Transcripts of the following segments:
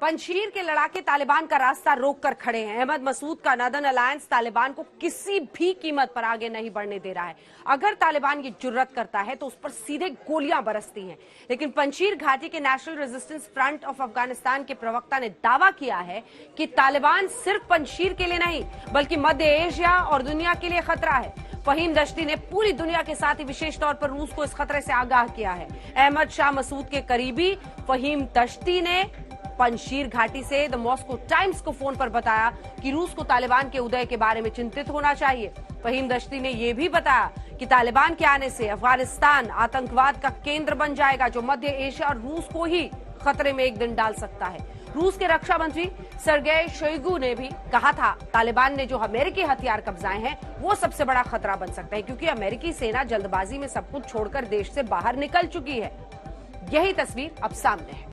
पंजशीर के लड़ाके तालिबान का रास्ता रोक कर खड़े हैं। अहमद मसूद का नदन अलायंस तालिबान को किसी भी कीमत पर आगे नहीं बढ़ने दे रहा है। अगर तालिबान ये जुर्रत करता है तो उस पर सीधे गोलियां बरसती हैं। लेकिन पंजशीर घाटी के national resistance front of Afghanistan के प्रवक्ता ने दावा किया है कि तालिबान सिर्फ पंजशीर के लिए नहीं बल्कि मध्य एशिया और दुनिया के लिए खतरा है। फहीम दश्ती ने पूरी दुनिया के साथ ही विशेष तौर पर रूस को इस खतरे से आगाह किया है। अहमद शाह मसूद के करीबी फहीम दश्ती ने पंजशीर घाटी से द मॉस्को टाइम्स को फोन पर बताया कि रूस को तालिबान के उदय के बारे में चिंतित होना चाहिए। फहीम दश्ती ने यह भी बताया कि तालिबान के आने से अफगानिस्तान आतंकवाद का केंद्र बन जाएगा, जो मध्य एशिया और रूस को ही खतरे में एक दिन डाल सकता है। रूस के रक्षा मंत्री सर्गेई शोइगु ने भी कहा था तालिबान ने जो अमेरिकी हथियार कब्जाए हैं वो सबसे बड़ा खतरा बन सकता है, क्योंकि अमेरिकी सेना जल्दबाजी में सब कुछ छोड़कर देश से बाहर निकल चुकी है। यही तस्वीर अब सामने है।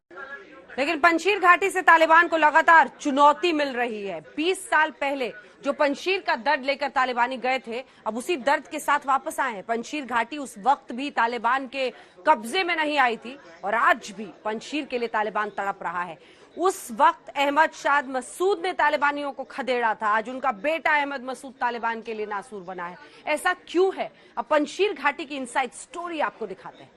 लेकिन पंजशीर घाटी से तालिबान को लगातार चुनौती मिल रही है। 20 साल पहले जो पंजशीर का दर्द लेकर तालिबानी गए थे, अब उसी दर्द के साथ वापस आए हैं। पंजशीर घाटी उस वक्त भी तालिबान के कब्जे में नहीं आई थी और आज भी पंजशीर के लिए तालिबान तड़प रहा है। उस वक्त अहमद शाह मसूद ने तालिबानियों को खदेड़ा था, आज उनका बेटा अहमद मसूद तालिबान के लिए नासूर बना है। ऐसा क्यों है? अब पंजशीर घाटी की इनसाइड स्टोरी आपको दिखाते हैं।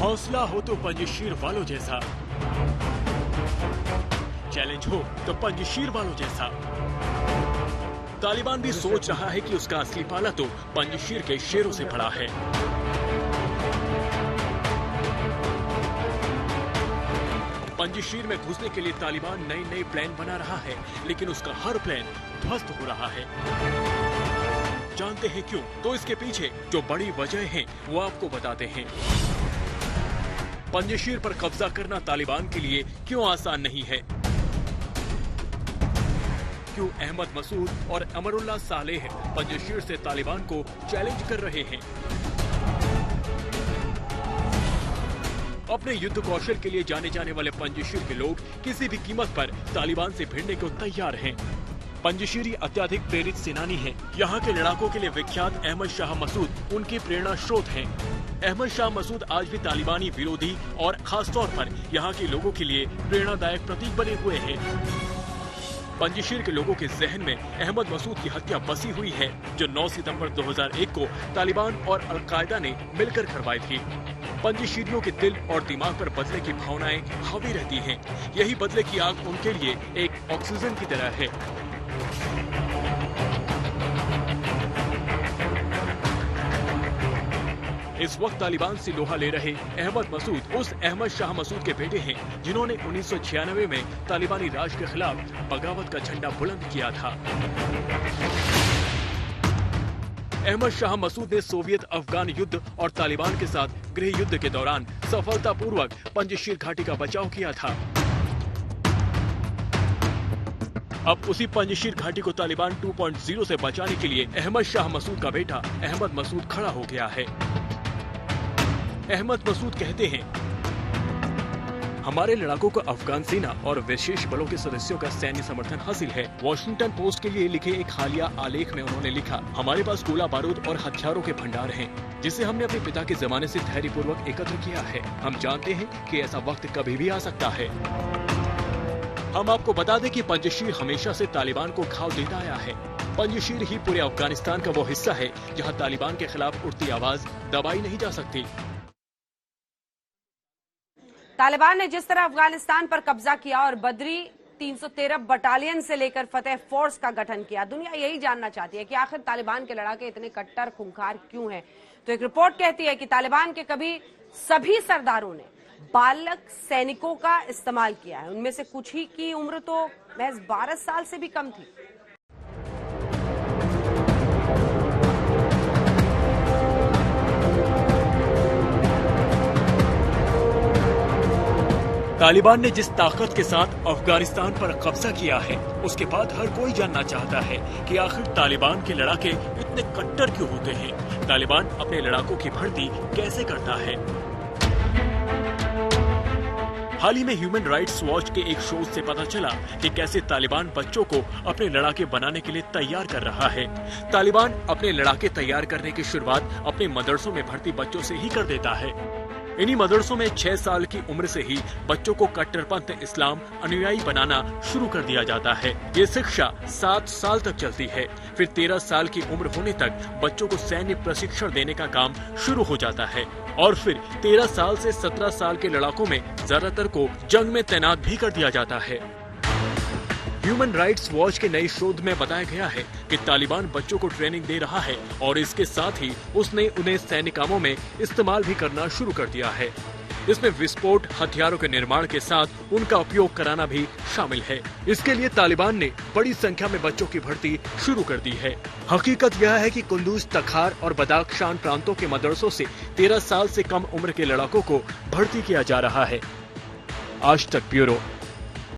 हौसला हो तो पंजशीर वालों जैसा, चैलेंज हो तो पंजशीर वालों जैसा। तालिबान भी सोच रहा है कि उसका असली पाला तो पंजशीर के शेरों से पड़ा है। पंजशीर में घुसने के लिए तालिबान नए नए प्लान बना रहा है, लेकिन उसका हर प्लान ध्वस्त हो रहा है। जानते हैं क्यों? तो इसके पीछे जो बड़ी वजह है वो आपको बताते हैं। पंजशीर पर कब्जा करना तालिबान के लिए क्यों आसान नहीं है? क्यों अहमद मसूद और अमरुल्लाह सालेह पंजशीर से तालिबान को चैलेंज कर रहे हैं? अपने युद्ध कौशल के लिए जाने जाने वाले पंजशीर के लोग किसी भी कीमत पर तालिबान से भिड़ने को तैयार हैं। पंजशीरी अत्याधिक प्रेरित सेनानी हैं। यहाँ के लड़ाकों के लिए विख्यात अहमद शाह मसूद उनके प्रेरणा स्रोत हैं। अहमद शाह मसूद आज भी तालिबानी विरोधी और खास तौर पर यहाँ के लोगों के लिए प्रेरणादायक प्रतीक बने हुए हैं। पंजशीर के लोगों के जहन में अहमद मसूद की हत्या बसी हुई है, जो 9 सितंबर 2001 को तालिबान और अलकायदा ने मिलकर करवाई थी। पंजशीरियों के दिल और दिमाग पर बदले की भावनाएं हावी रहती हैं। यही बदले की आग उनके लिए एक ऑक्सीजन की तरह है। इस वक्त तालिबान से लोहा ले रहे अहमद मसूद उस अहमद शाह मसूद के बेटे हैं जिन्होंने 1996 में तालिबानी राज के खिलाफ बगावत का झंडा बुलंद किया था। अहमद शाह मसूद ने सोवियत अफगान युद्ध और तालिबान के साथ गृह युद्ध के दौरान सफलतापूर्वक पंजशीर घाटी का बचाव किया था। अब उसी पंजशीर घाटी को तालिबान 2.0 से बचाने के लिए अहमद शाह मसूद का बेटा अहमद मसूद खड़ा हो गया है। अहमद मसूद कहते हैं, हमारे लड़ाकों को अफगान सेना और विशेष बलों के सदस्यों का सैन्य समर्थन हासिल है। वॉशिंगटन पोस्ट के लिए लिखे एक हालिया आलेख में उन्होंने लिखा, हमारे पास गोला बारूद और हथियारों के भंडार हैं, जिसे हमने अपने पिता के जमाने से धैर्यपूर्वक एकत्र किया है। हम जानते हैं कि ऐसा वक्त कभी भी आ सकता है। हम आपको बता दें कि पंजशीर हमेशा से तालिबान को घाव देता आया है। पंजशीर ही पूरे अफगानिस्तान का वो हिस्सा है जहां तालिबान के खिलाफ उठती आवाज दबाई नहीं जा सकती। तालिबान ने जिस तरह अफगानिस्तान पर कब्जा किया और बदरी 313 बटालियन से लेकर फतेह फोर्स का गठन किया, दुनिया यही जानना चाहती है कि आखिर तालिबान के लड़ाके इतने कट्टर खूंखार क्यों हैं। तो एक रिपोर्ट कहती है कि तालिबान के कभी सभी सरदारों ने बालक सैनिकों का इस्तेमाल किया है। उनमें से कुछ ही की उम्र तो महज 12 साल से भी कम थी। तालिबान ने जिस ताकत के साथ अफगानिस्तान पर कब्जा किया है, उसके बाद हर कोई जानना चाहता है कि आखिर तालिबान के लड़ाके इतने कट्टर क्यों होते हैं। तालिबान अपने लड़ाकों की भर्ती कैसे करता है। हाल ही में ह्यूमन राइट्स वॉच के एक शोध से पता चला कि कैसे तालिबान बच्चों को अपने लड़ाके बनाने के लिए तैयार कर रहा है। तालिबान अपने लड़ाके तैयार करने की शुरुआत अपने मदरसों में भर्ती बच्चों से ही कर देता है। इन्हीं मदरसों में 6 साल की उम्र से ही बच्चों को कट्टरपंथ इस्लाम अनुयायी बनाना शुरू कर दिया जाता है। ये शिक्षा 7 साल तक चलती है। फिर 13 साल की उम्र होने तक बच्चों को सैन्य प्रशिक्षण देने का काम शुरू हो जाता है और फिर 13 साल से 17 साल के लड़ाकों में ज्यादातर को जंग में तैनात भी कर दिया जाता है। ह्यूमन राइट्स वॉच के नए शोध में बताया गया है कि तालिबान बच्चों को ट्रेनिंग दे रहा है और इसके साथ ही उसने उन्हें सैन्य कामों में इस्तेमाल भी करना शुरू कर दिया है। इसमें विस्फोट हथियारों के निर्माण के साथ उनका उपयोग कराना भी शामिल है। इसके लिए तालिबान ने बड़ी संख्या में बच्चों की भर्ती शुरू कर दी है। हकीकत यह है कि कुंदूज, तखार और बदाख्शान प्रांतों के मदरसों से 13 साल से कम उम्र के लड़ाकों को भर्ती किया जा रहा है। आज तक ब्यूरो।